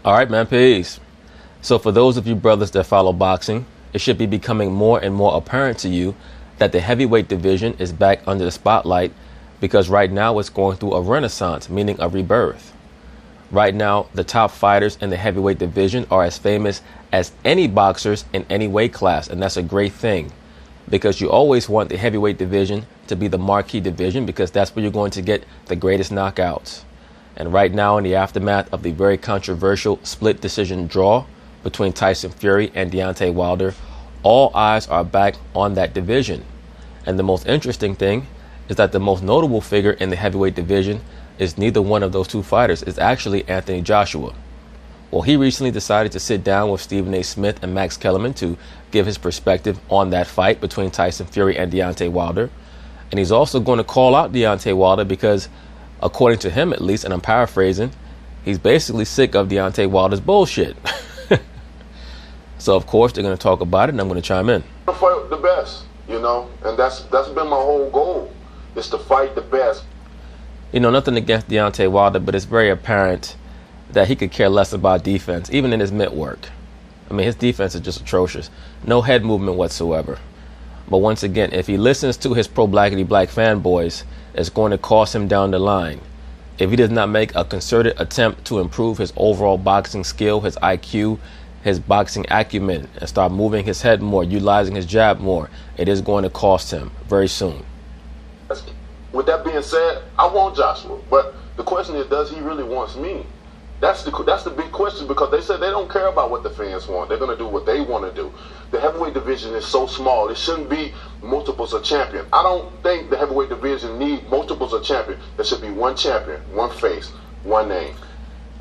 All right, man, peace. So for those of you brothers that follow boxing, it should be becoming more and more apparent to you that the heavyweight division is back under the spotlight because right now it's going through a renaissance, meaning a rebirth. Right now, the top fighters in the heavyweight division are as famous as any boxers in any weight class, and that's a great thing because you always want the heavyweight division to be the marquee division because that's where you're going to get the greatest knockouts. And right now, in the aftermath of the very controversial split decision draw between Tyson Fury and Deontay Wilder, all eyes are back on that division. And the most interesting thing is that the most notable figure in the heavyweight division is neither one of those two fighters. It's actually Anthony Joshua. Well, he recently decided to sit down with Stephen A. Smith and Max Kellerman to give his perspective on that fight between Tyson Fury and Deontay Wilder. And he's also going to call out Deontay Wilder because, according to him at least, and I'm paraphrasing, he's basically sick of Deontay Wilder's bullshit. So, of course, they're going to talk about it, and I'm going to chime in. Fight the best, you know, and that's been my whole goal, is to fight the best. You know, nothing against Deontay Wilder, but it's very apparent that he could care less about defense, even in his mitt work. I mean, his defense is just atrocious. No head movement whatsoever. But once again, if he listens to his pro-blackity-black fanboys, it's going to cost him down the line. If he does not make a concerted attempt to improve his overall boxing skill, his IQ, his boxing acumen, and start moving his head more, utilizing his jab more, it is going to cost him very soon. With that being said, I want Joshua, but the question is, does he really want me? That's the big question, because they said they don't care about what the fans want. They're going to do what they want to do. The heavyweight division is so small. It shouldn't be multiples of champion. I don't think the heavyweight division need multiples of champion. There should be one champion, one face, one name.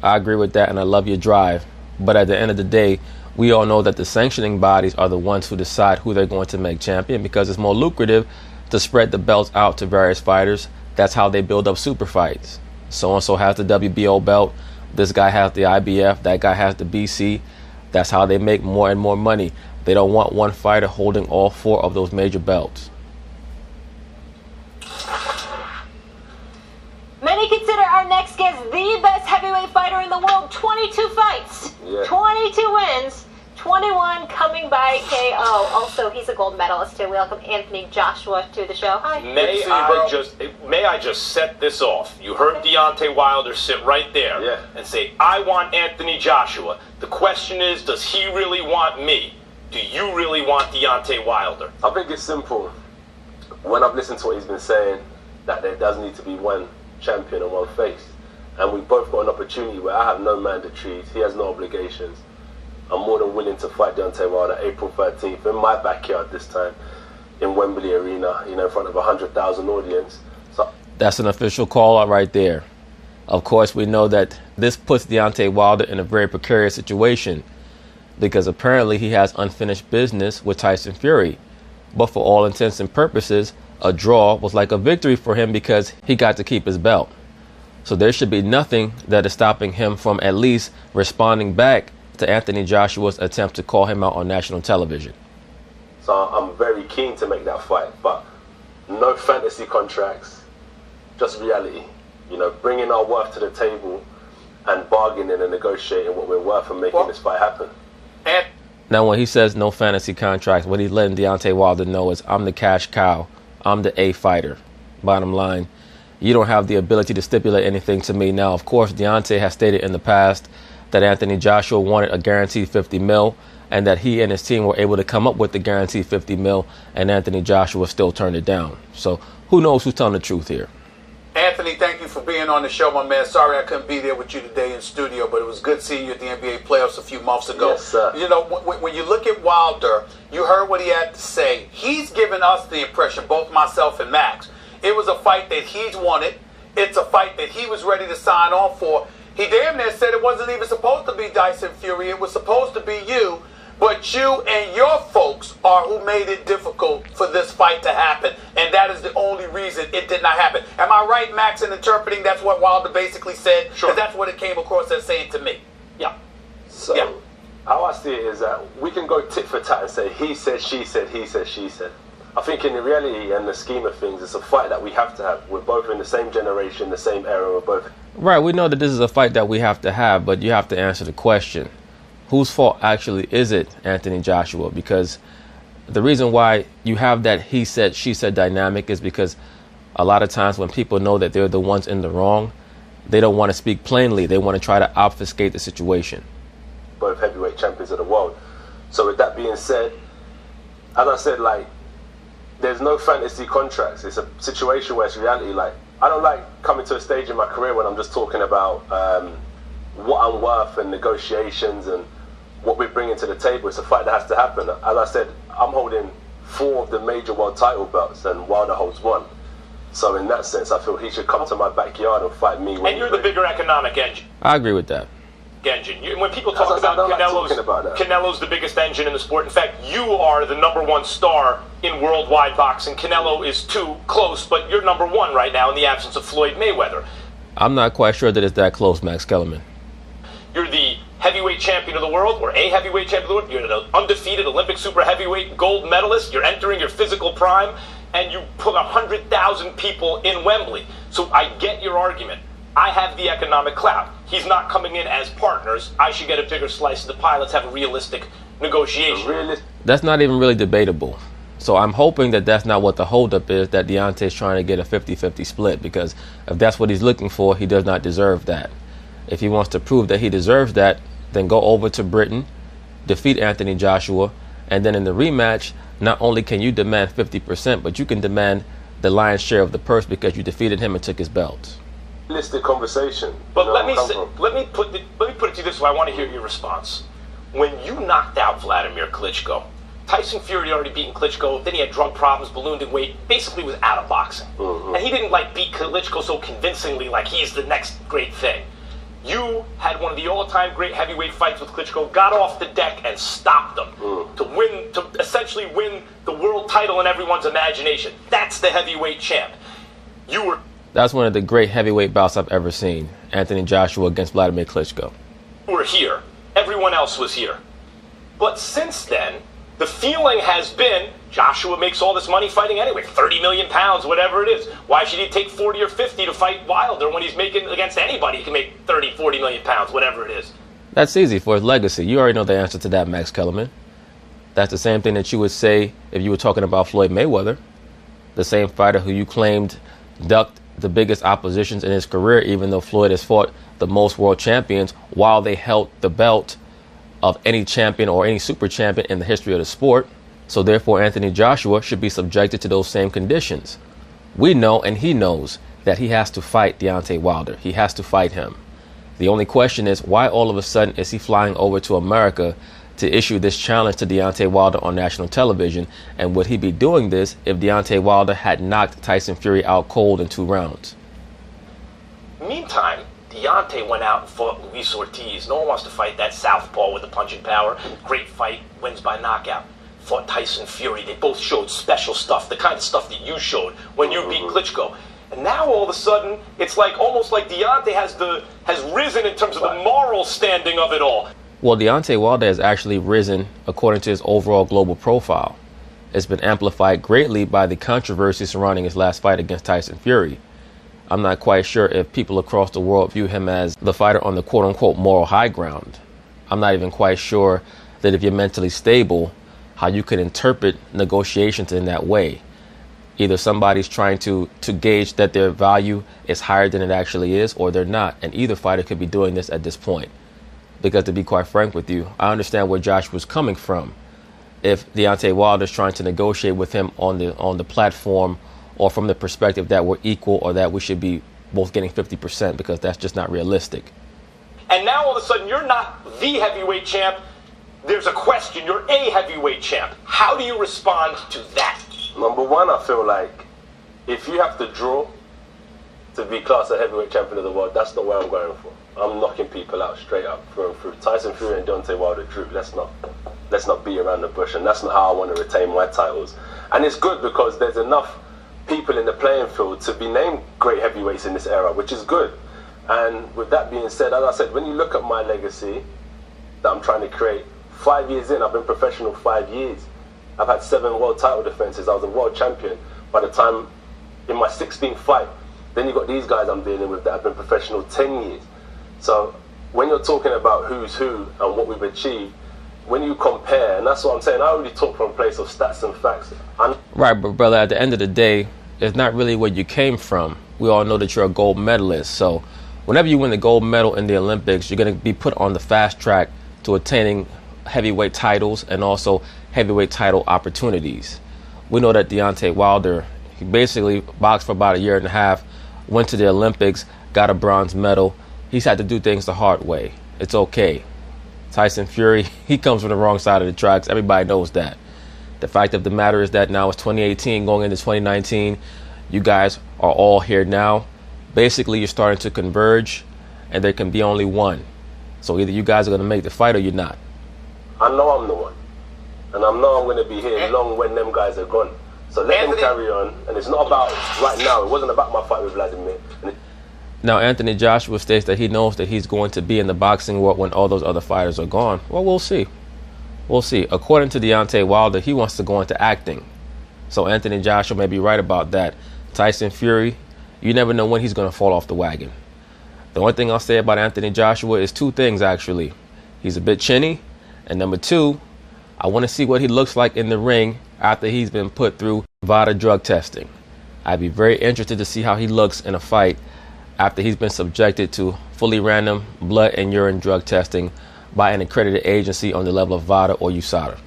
I agree with that, and I love your drive. But at the end of the day, we all know that the sanctioning bodies are the ones who decide who they're going to make champion because it's more lucrative to spread the belts out to various fighters. That's how they build up super fights. So-and-so has the WBO belt. This guy has the IBF. That guy has the BC. That's how they make more and more money. They don't want one fighter holding all four of those major belts. Many consider our next guest the best heavyweight fighter in the world. 22 fights, 22 wins, 21 coming by KO. Also, he's a gold medalist too. We welcome Anthony Joshua to the show. Hi. May I just set this off? You heard Deontay Wilder sit right there and say, I want Anthony Joshua. The question is, does he really want me? Do you really want Deontay Wilder? I think it's simple. When I've listened to what he's been saying, that there does need to be one champion and one face. And we've both got an opportunity where I have no mandatories, he has no obligations. I'm more than willing to fight Deontay Wilder April 13th in my backyard this time, in Wembley Arena, you know, in front of 100,000 audience. So that's an official call out right there. Of course, we know that this puts Deontay Wilder in a very precarious situation because apparently he has unfinished business with Tyson Fury. But for all intents and purposes, a draw was like a victory for him because he got to keep his belt. So there should be nothing that is stopping him from at least responding back to Anthony Joshua's attempt to call him out on national television. So I'm very keen to make that fight, but no fantasy contracts, just reality. You know, bringing our worth to the table and bargaining and negotiating what we're worth and making this fight happen. Now, when he says no fantasy contracts, what he's letting Deontay Wilder know is, I'm the cash cow. I'm the A fighter. Bottom line, you don't have the ability to stipulate anything to me. Now, of course, Deontay has stated in the past that Anthony Joshua wanted a guaranteed 50 mil and that he and his team were able to come up with the guaranteed 50 mil and Anthony Joshua still turned it down. So who knows who's telling the truth here? Anthony, thank you for being on the show, my man. Sorry I couldn't be there with you today in studio, but it was good seeing you at the NBA playoffs a few months ago. Yes, sir. You know, when you look at Wilder, you heard what he had to say. He's given us the impression, both myself and Max, it was a fight that he's wanted. It's a fight that he was ready to sign on for. He damn near said it wasn't even supposed to be Tyson Fury. It was supposed to be you. But you and your folks are who made it difficult for this fight to happen. And that is the only reason it did not happen. Am I right, Max, in interpreting that's what Wilder basically said? Sure. Because that's what it came across as saying to me. Yeah. So how I see it is that we can go tit for tat and say he said, she said, he said, she said. I think in the reality and the scheme of things, it's a fight that we have to have. We're both in the same generation, the same era. We're both... Right, we know that this is a fight that we have to have, but you have to answer the question. Whose fault actually is it, Anthony Joshua? Because the reason why you have that he said, she said dynamic is because a lot of times when people know that they're the ones in the wrong, they don't want to speak plainly. They want to try to obfuscate the situation. Both heavyweight champions of the world. So with that being said, as I said, like, there's no fantasy contracts. It's a situation where it's reality. Like, I don't like coming to a stage in my career when I'm just talking about what I'm worth and negotiations and what we're bringing to the table. It's a fight that has to happen. As I said, I'm holding 4 of the major world title belts and Wilder holds 1. So in that sense, I feel he should come to my backyard and fight me. And you're the bigger economic engine. I agree with that. Engine. When people talk about Canelo's the biggest engine in the sport. In fact, you are the #1 star in worldwide boxing. Canelo is 2, close, but you're #1 right now in the absence of Floyd Mayweather. I'm not quite sure that it's that close, Max Kellerman. You're the heavyweight champion of the world, or a heavyweight champion of the world. You're the undefeated Olympic super heavyweight gold medalist. You're entering your physical prime, and you put 100,000 people in Wembley. So I get your argument. I have the economic clout. He's not coming in as partners. I should get a bigger slice of the pie. Let's have a realistic negotiation. That's not even really debatable. So I'm hoping that that's not what the holdup is, that Deontay's trying to get a 50-50 split, because if that's what he's looking for, he does not deserve that. If he wants to prove that he deserves that, then go over to Britain, defeat Anthony Joshua, and then in the rematch, not only can you demand 50%, but you can demand the lion's share of the purse because you defeated him and took his belt. Realistic conversation. But let me put it to you this way. I want to hear your response. When you knocked out Vladimir Klitschko, Tyson Fury had already beaten Klitschko. Then he had drug problems, ballooned in weight, basically was out of boxing. And he didn't beat Klitschko so convincingly, like he's the next great thing. You had one of the all-time great heavyweight fights with Klitschko, got off the deck and stopped him to essentially win the world title in everyone's imagination. That's the heavyweight champ. That's one of the great heavyweight bouts I've ever seen. Anthony Joshua against Vladimir Klitschko. You were here. Everyone else was here. But since then, the feeling has been Joshua makes all this money fighting anyway, 30 million pounds, whatever it is. Why should he take 40 or 50 to fight Wilder when he's making against anybody? He can make 30, 40 million pounds, whatever it is. That's easy for his legacy. You already know the answer to that, Max Kellerman. That's the same thing that you would say if you were talking about Floyd Mayweather, the same fighter who you claimed ducked the biggest oppositions in his career, even though Floyd has fought the most world champions while they held the belt of any champion or any super champion in the history of the sport. So therefore, Anthony Joshua should be subjected to those same conditions. We know, and he knows, that he has to fight Deontay Wilder. He has to fight him. The only question is, why all of a sudden is he flying over to America to issue this challenge to Deontay Wilder on national television? And would he be doing this if Deontay Wilder had knocked Tyson Fury out cold in 2 rounds? Meantime, Deontay went out and fought Luis Ortiz. No one wants to fight that southpaw with the punching power. Great fight, wins by knockout. Fought Tyson Fury. They both showed special stuff, the kind of stuff that you showed when you beat Klitschko. And now all of a sudden, it's like almost like Deontay has risen in terms of the moral standing of it all. Well, Deontay Wilder has actually risen according to his overall global profile. It's been amplified greatly by the controversy surrounding his last fight against Tyson Fury. I'm not quite sure if people across the world view him as the fighter on the quote-unquote moral high ground. I'm not even quite sure that if you're mentally stable, how you could interpret negotiations in that way. Either somebody's trying to gauge that their value is higher than it actually is, or they're not. And either fighter could be doing this at this point. Because to be quite frank with you, I understand where Josh was coming from. If Deontay Wilder's trying to negotiate with him on the platform, or from the perspective that we're equal, or that we should be both getting 50%, because that's just not realistic. And now all of a sudden you're not the heavyweight champ. There's a question. You're a heavyweight champ. How do you respond to that? Number one, I feel like if you have to draw to be classed a heavyweight champion of the world, that's not where I'm going for. I'm knocking people out straight up through and through. Tyson Fury and Deontay Wilder drew. Let's not beat around the bush, and that's not how I want to retain my titles. And it's good because there's enough people in the playing field to be named great heavyweights in this era, which is good. And with that being said, as I said, when you look at my legacy that I'm trying to create, 5 years in, I've been professional 5 years. I've had 7 world title defenses. I was a world champion by the time in my 16th fight. Then you've got these guys I'm dealing with that have been professional 10 years. So when you're talking about who's who and what we've achieved, when you compare, and that's what I'm saying, I only talk from a place of stats and facts. Right, but brother, at the end of the day, it's not really where you came from. We all know that you're a gold medalist. So whenever you win the gold medal in the Olympics, you're going to be put on the fast track to attaining heavyweight titles and also heavyweight title opportunities. We know that Deontay Wilder, he basically boxed for about a year and a half, went to the Olympics, got a bronze medal. He's had to do things the hard way. It's okay. Tyson Fury, he comes from the wrong side of the tracks. Everybody knows that. The fact of the matter is that now it's 2018 going into 2019. You guys are all here now. Basically, you're starting to converge, and there can be only one. So either you guys are going to make the fight or you're not. I know I'm the one. And I know I'm going to be here long when them guys are gone. So let them carry on. And it's not about right now. It wasn't about my fight with Vladimir. Now, Anthony Joshua states that he knows that he's going to be in the boxing world when all those other fighters are gone. Well, we'll see. We'll see. According to Deontay Wilder, he wants to go into acting. So Anthony Joshua may be right about that. Tyson Fury, you never know when he's going to fall off the wagon. The only thing I'll say about Anthony Joshua is 2 things, actually. He's a bit chinny. And number 2, I want to see what he looks like in the ring after he's been put through VADA drug testing. I'd be very interested to see how he looks in a fight after he's been subjected to fully random blood and urine drug testing by an accredited agency on the level of VADA or USADA.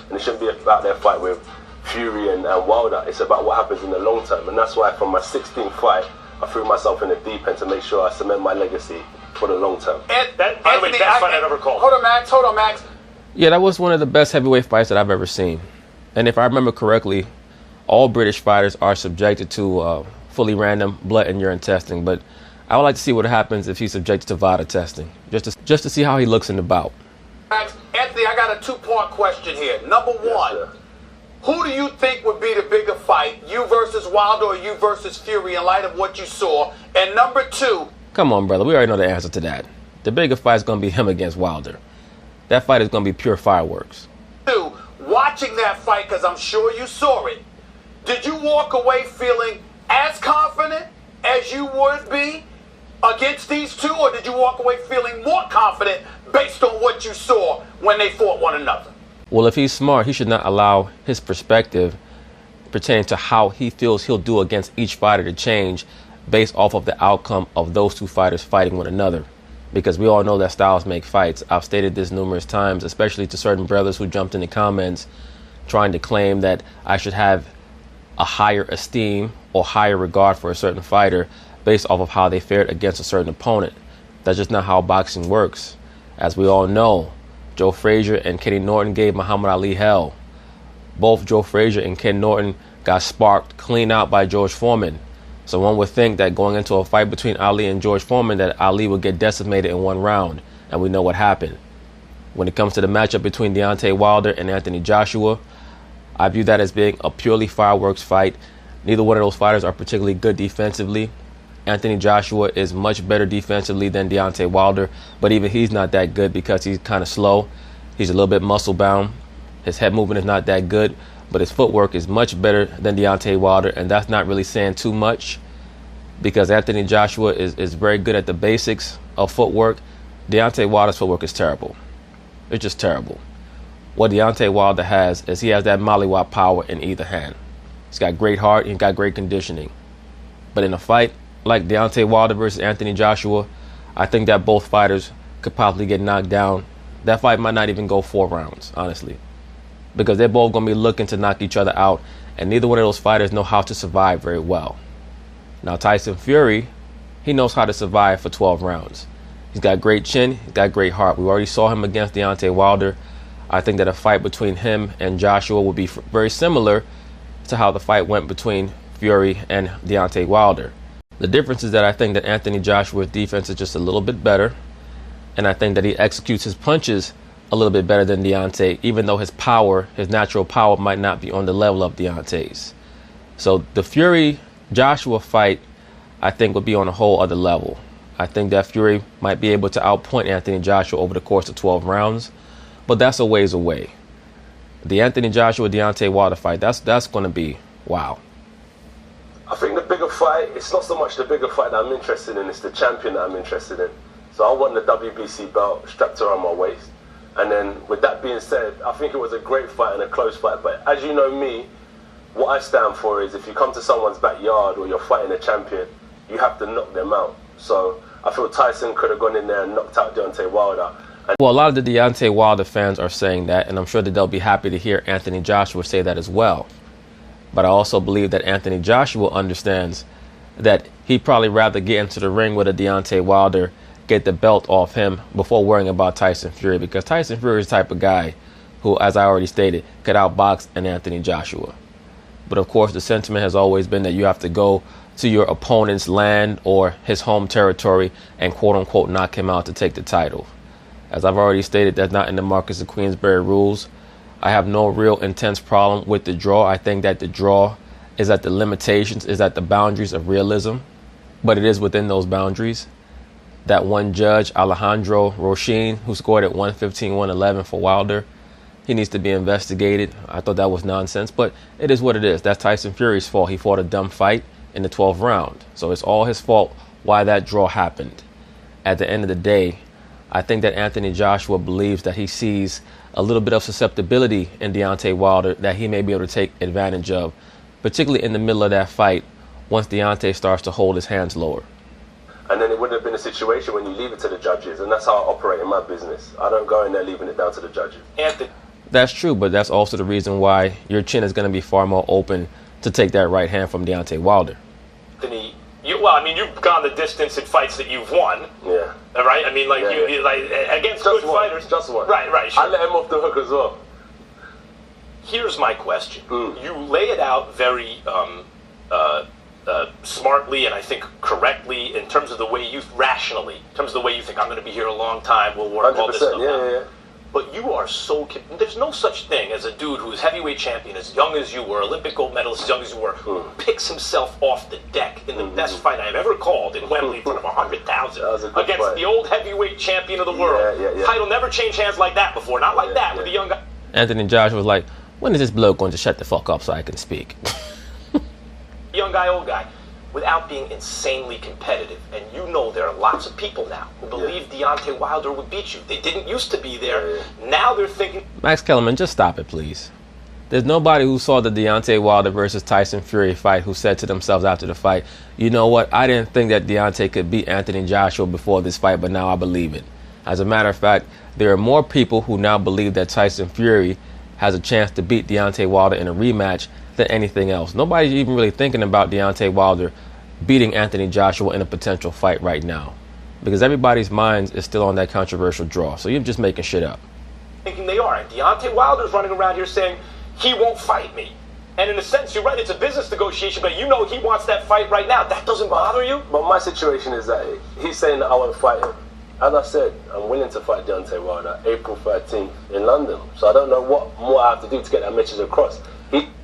And it shouldn't be about their fight with Fury and Wilder. It's about what happens in the long term. And that's why from my 16th fight, I threw myself in the deep end to make sure I cement my legacy for the long term. By the way, best fight I've ever called. Hold on, Max. Yeah, that was one of the best heavyweight fights that I've ever seen. And if I remember correctly, all British fighters are subjected to fully random blood and urine testing, but I would like to see what happens if he's subjected to VADA testing, just to see how he looks in the bout. Max, Anthony, I got a 2-part question here. Number 1, who do you think would be the bigger fight, you versus Wilder or you versus Fury, in light of what you saw? And number 2... Come on, brother, we already know the answer to that. The bigger fight is going to be him against Wilder. That fight is going to be pure fireworks. 2, watching that fight, because I'm sure you saw it, did you walk away feeling as confident as you would be against these 2, or did you walk away feeling more confident based on what you saw when they fought one another? Well, if he's smart, he should not allow his perspective pertaining to how he feels he'll do against each fighter to change based off of the outcome of those 2 fighters fighting one another. Because we all know that styles make fights. I've stated this numerous times, especially to certain brothers who jumped in the comments trying to claim that I should have a higher esteem or higher regard for a certain fighter based off of how they fared against a certain opponent. That's just not how boxing works. As we all know, Joe Frazier and Kenny Norton gave Muhammad Ali hell. Both Joe Frazier and Ken Norton got sparked clean out by George Foreman. So one would think that going into a fight between Ali and George Foreman that Ali would get decimated in 1 round, and we know what happened. When it comes to the matchup between Deontay Wilder and Anthony Joshua, I view that as being a purely fireworks fight. Neither one of those fighters are particularly good defensively. Anthony Joshua is much better defensively than Deontay Wilder, but even he's not that good because he's kind of slow. He's a little bit muscle bound. His head movement is not that good, but his footwork is much better than Deontay Wilder, and that's not really saying too much because Anthony Joshua is very good at the basics of footwork. Deontay Wilder's footwork is terrible. It's just terrible. What Deontay Wilder has is he has that mollywop power in either hand. He's got great heart and he's got great conditioning. But in a fight like Deontay Wilder versus Anthony Joshua, I think that both fighters could possibly get knocked down. That fight might not even go 4 rounds, honestly, because they're both going to be looking to knock each other out, and neither one of those fighters know how to survive very well. Now, Tyson Fury, he knows how to survive for 12 rounds. He's got great chin, he's got great heart. We already saw him against Deontay Wilder. I think that a fight between him and Joshua would be very similar to how the fight went between Fury and Deontay Wilder. The difference is that I think that Anthony Joshua's defense is just a little bit better, and I think that he executes his punches a little bit better than Deontay, even though his power, his natural power, might not be on the level of Deontay's. So the Fury-Joshua fight, I think, would be on a whole other level. I think that Fury might be able to outpoint Anthony Joshua over the course of 12 rounds, but that's a ways away. The Anthony Joshua, Deontay Wilder fight, that's going to be wow. I think the bigger fight, it's not so much the bigger fight that I'm interested in, it's the champion that I'm interested in. So I want the WBC belt strapped around my waist. And then with that being said, I think it was a great fight and a close fight. But as you know me, what I stand for is if you come to someone's backyard or you're fighting a champion, you have to knock them out. So I feel Tyson could have gone in there and knocked out Deontay Wilder. Well, a lot of the Deontay Wilder fans are saying that, and I'm sure that they'll be happy to hear Anthony Joshua say that as well. But I also believe that Anthony Joshua understands that he'd probably rather get into the ring with a Deontay Wilder, get the belt off him before worrying about Tyson Fury, because Tyson Fury is the type of guy who, as I already stated, could outbox an Anthony Joshua. But of course, the sentiment has always been that you have to go to your opponent's land or his home territory and quote unquote knock him out to take the title. As I've already stated, that's not in the Marcus of Queensberry rules. I have no real intense problem with the draw. I think that the draw is at the limitations, is at the boundaries of realism, but it is within those boundaries. That one judge, Alejandro Rochin, who scored at 115-111 for Wilder, he needs to be investigated. I thought that was nonsense, but it is what it is. That's Tyson Fury's fault. He fought a dumb fight in the 12th round. So it's all his fault why that draw happened. At the end of the day, I think that Anthony Joshua believes that he sees a little bit of susceptibility in Deontay Wilder that he may be able to take advantage of, particularly in the middle of that fight once Deontay starts to hold his hands lower. And then it wouldn't have been a situation when you leave it to the judges, and that's how I operate in my business. I don't go in there leaving it down to the judges. Anthony. That's true, but that's also the reason why your chin is going to be far more open to take that right hand from Deontay Wilder. Anthony, you've gone the distance in fights that you've won. Yeah. Right? I mean, like, yeah. like against just good one, fighters. Just one. Right, sure. I let him off the hook as well. Here's my question. You lay it out very smartly and I think correctly in terms of the way you rationally, in terms of the way you think I'm going to be here a long time, we'll work all this stuff out. Yeah. But you are so, there's no such thing as a dude who is heavyweight champion as young as you were, Olympic gold medalist as young as you were, who picks himself off the deck in the best fight I have ever called in Wembley in front of 100,000 against fight. The old heavyweight champion of the world. Yeah. Title never changed hands like that before, not like that with a young guy. Anthony Joshua was like, when is this bloke going to shut the fuck up so I can speak? Young guy, old guy, without being insanely competitive. And you know there are lots of people now who believe Deontay Wilder would beat you. They didn't used to be there. Now they're thinking... Max Kellerman, just stop it, please. There's nobody who saw the Deontay Wilder versus Tyson Fury fight who said to themselves after the fight, you know what, I didn't think that Deontay could beat Anthony Joshua before this fight, but now I believe it. As a matter of fact, there are more people who now believe that Tyson Fury has a chance to beat Deontay Wilder in a rematch than anything else. Nobody's even really thinking about Deontay Wilder beating Anthony Joshua in a potential fight right now, because everybody's mind is still on that controversial draw. So you're just making shit up. Thinking they are. And Deontay Wilder's running around here saying he won't fight me. And in a sense, you're right, it's a business negotiation, but you know he wants that fight right now. That doesn't bother you? But my situation is that he's saying that I won't fight him. As I said, I'm willing to fight Deontay Wilder April 13th in London. So I don't know what more I have to do to get that message across.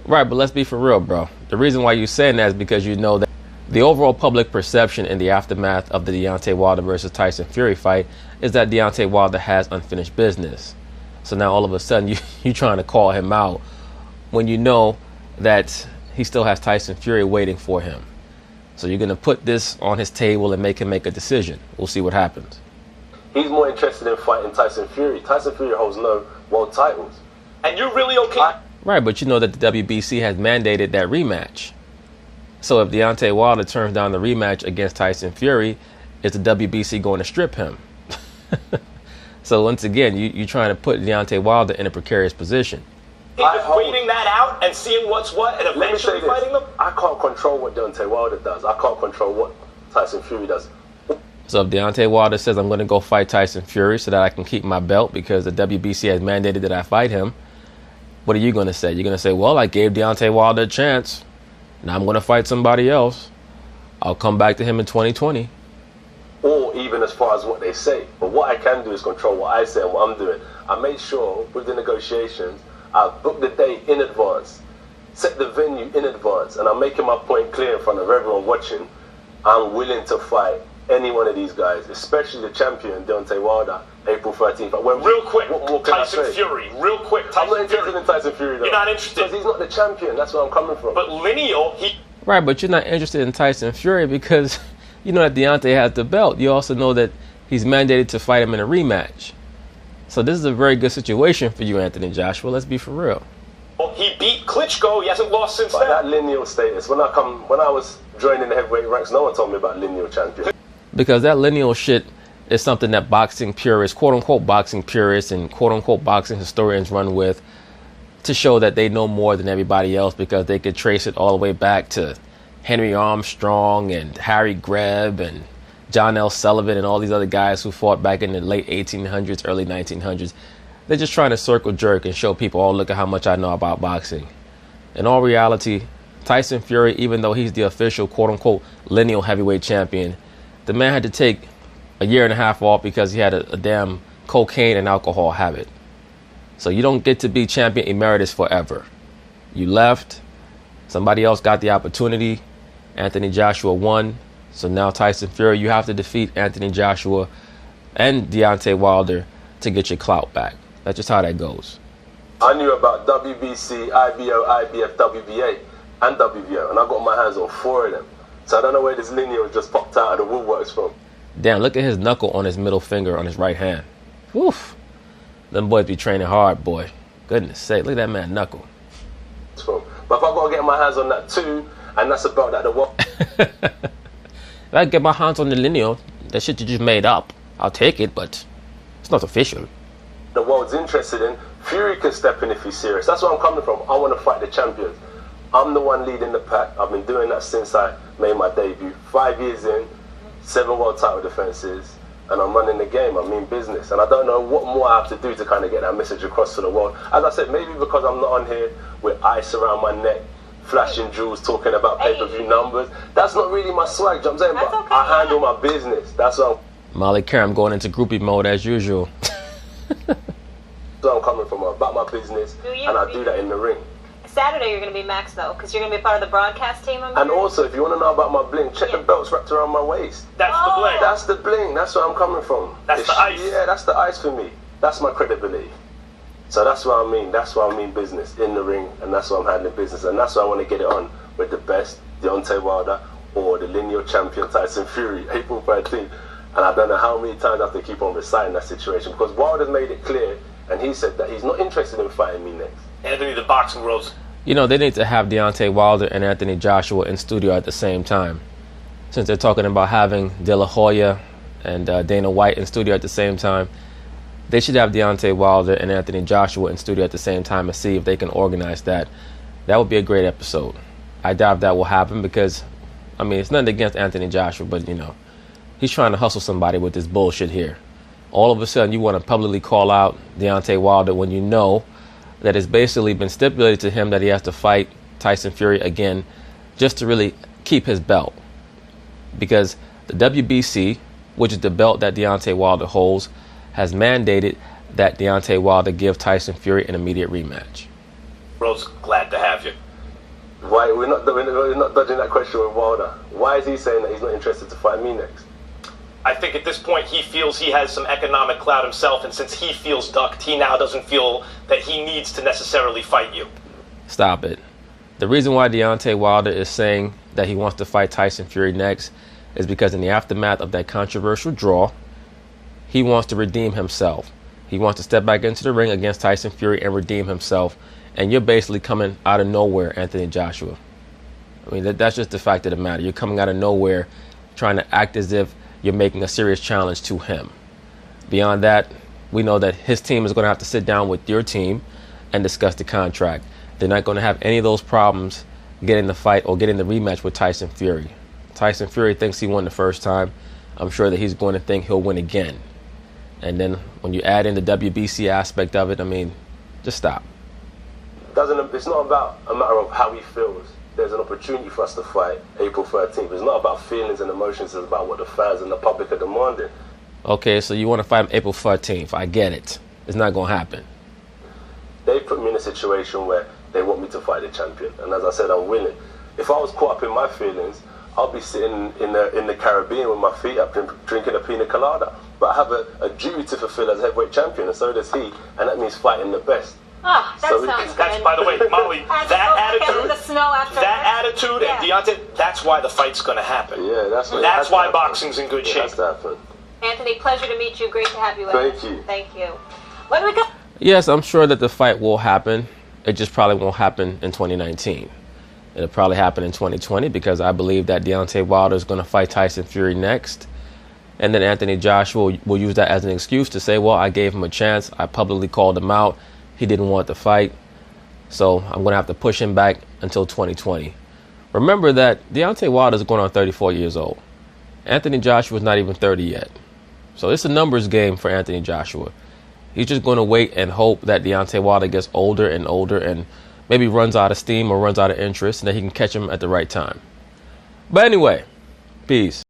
Right, but let's be for real, bro. The reason why you're saying that is because you know that the overall public perception in the aftermath of the Deontay Wilder versus Tyson Fury fight is that Deontay Wilder has unfinished business. So now all of a sudden you're trying to call him out when you know that he still has Tyson Fury waiting for him. So you're going to put this on his table and make him make a decision. We'll see what happens. He's more interested in fighting Tyson Fury. Tyson Fury holds no world titles. And you're really okay? Right, but you know that the WBC has mandated that rematch. So if Deontay Wilder turns down the rematch against Tyson Fury, is the WBC going to strip him? So once again, you're trying to put Deontay Wilder in a precarious position. Just waiting that out and seeing what's what and eventually fighting them? I can't control what Deontay Wilder does. I can't control what Tyson Fury does. So if Deontay Wilder says, I'm going to go fight Tyson Fury so that I can keep my belt because the WBC has mandated that I fight him, what are you going to say? You're going to say, well, I gave Deontay Wilder a chance. Now I'm going to fight somebody else. I'll come back to him in 2020. Or even as far as what they say. But what I can do is control what I say and what I'm doing. I made sure with the negotiations, I booked the date in advance, set the venue in advance, and I'm making my point clear in front of everyone watching. I'm willing to fight any one of these guys, especially the champion Deontay Wilder, April 13th. Real quick, what more can Tyson I say? Fury. Real quick, Tyson I'm not interested Fury. in Tyson Fury though. You're not interested because he's not the champion. That's where I'm coming from. But lineal, he. Right, but you're not interested in Tyson Fury because you know that Deontay has the belt. You also know that he's mandated to fight him in a rematch. So this is a very good situation for you, Anthony Joshua. Let's be for real. He beat Klitschko. He hasn't lost since but then. That lineal status. When I was joining the heavyweight ranks, no one told me about lineal champion. Because that lineal shit is something that boxing purists, quote-unquote boxing purists and quote-unquote boxing historians run with to show that they know more than everybody else because they could trace it all the way back to Henry Armstrong and Harry Greb and John L. Sullivan and all these other guys who fought back in the late 1800s, early 1900s. They're just trying to circle jerk and show people, oh, look at how much I know about boxing. In all reality, Tyson Fury, even though he's the official quote-unquote lineal heavyweight champion, the man had to take a year and a half off because he had a damn cocaine and alcohol habit. So you don't get to be champion emeritus forever. You left. Somebody else got the opportunity. Anthony Joshua won. So now Tyson Fury, you have to defeat Anthony Joshua and Deontay Wilder to get your clout back. That's just how that goes. I knew about WBC, IBO, IBF, WBA, and WBO, and I got my hands on 4 of them. So I don't know where this lineal just popped out of the woodworks from. Damn, look at his knuckle on his middle finger on his right hand. Woof. Them boys be training hard, boy. Goodness sake, look at that man knuckle. But if I got to get my hands on that too, and that's about that the world. If I get my hands on the lineal, that shit you just made up, I'll take it, but it's not official. The world's interested in, Fury can step in if he's serious. That's where I'm coming from. I want to fight the champions. I'm the one leading the pack. I've been doing that since I made my debut. 5 years in, 7 world title defenses, and I'm running the game. I mean business. And I don't know what more I have to do to kind of get that message across to the world. As I said, maybe because I'm not on here with ice around my neck, flashing jewels, talking about pay-per-view numbers. That's not really my swag, you know what I'm saying? But okay, I handle my business. That's what Molly Karam going into groupie mode as usual. So I'm coming from about my business, and I do that in the ring. Saturday you're going to be Max, though, because you're going to be part of the broadcast team. And also, if you want to know about my bling, check the belts wrapped around my waist. That's the bling. That's the bling. That's where I'm coming from. That's the ice. Yeah, that's the ice for me. That's my credibility. So that's what I mean. That's what I mean business in the ring, and that's what I'm handling business, and that's what I want to get it on with the best, Deontay Wilder, or the lineal champion Tyson Fury, April 13th. And I don't know how many times I have to keep on reciting that situation because Wilder's made it clear, and he said that he's not interested in fighting me next. Anthony, the boxing world's. You know, they need to have Deontay Wilder and Anthony Joshua in studio at the same time. Since they're talking about having De La Hoya and Dana White in studio at the same time, they should have Deontay Wilder and Anthony Joshua in studio at the same time and see if they can organize that. That would be a great episode. I doubt that will happen because, I mean, it's nothing against Anthony Joshua, but, you know, he's trying to hustle somebody with this bullshit here. All of a sudden, you want to publicly call out Deontay Wilder when you know that it's basically been stipulated to him that he has to fight Tyson Fury again just to really keep his belt. Because the WBC, which is the belt that Deontay Wilder holds, has mandated that Deontay Wilder give Tyson Fury an immediate rematch. World's glad to have you. Why we're not dodging that question with Wilder? Why is he saying that he's not interested to fight me next? I think at this point he feels he has some economic clout himself, and since he feels ducked, he now doesn't feel that he needs to necessarily fight you. Stop it. The reason why Deontay Wilder is saying that he wants to fight Tyson Fury next is because in the aftermath of that controversial draw, he wants to redeem himself. He wants to step back into the ring against Tyson Fury and redeem himself. And you're basically coming out of nowhere, Anthony Joshua. I mean, that's just the fact of the matter. You're coming out of nowhere trying to act as if you're making a serious challenge to him. Beyond that, we know that his team is going to have to sit down with your team and discuss the contract. They're not going to have any of those problems getting the fight or getting the rematch with Tyson Fury. Tyson Fury thinks he won the first time. I'm sure that he's going to think he'll win again. And then when you add in the WBC aspect of it, I mean, just stop. It's not about a matter of how he feels. There's an opportunity for us to fight April 13th. It's not about feelings and emotions. It's about what the fans and the public are demanding. Okay, so you want to fight him April 13th. I get it. It's not going to happen. They put me in a situation where they want me to fight the champion. And as I said, I'm willing. If I was caught up in my feelings, I'll be sitting in the Caribbean with my feet up, drinking a pina colada. But I have a duty to fulfill as heavyweight champion, and so does he, and that means fighting the best. Oh, that So sounds That's, good. by the way, Molly, that The snow after attitude, Yeah. and Deontay, that's why the fight's going to happen. Yeah, that's what. That's why boxing's in good It shape. has to happen. Anthony, pleasure to meet you. Great to have you with Thank us. you. Thank you. When we go. Yes, I'm sure that the fight will happen. It just probably won't happen in 2019. It'll probably happen in 2020 because I believe that Deontay Wilder is going to fight Tyson Fury next. And then Anthony Joshua will use that as an excuse to say, well, I gave him a chance. I publicly called him out. He didn't want the fight. So I'm going to have to push him back until 2020. Remember that Deontay Wilder is going on 34 years old. Anthony Joshua is not even 30 yet. So it's a numbers game for Anthony Joshua. He's just going to wait and hope that Deontay Wilder gets older and older and maybe runs out of steam or runs out of interest and that he can catch him at the right time. But anyway, peace.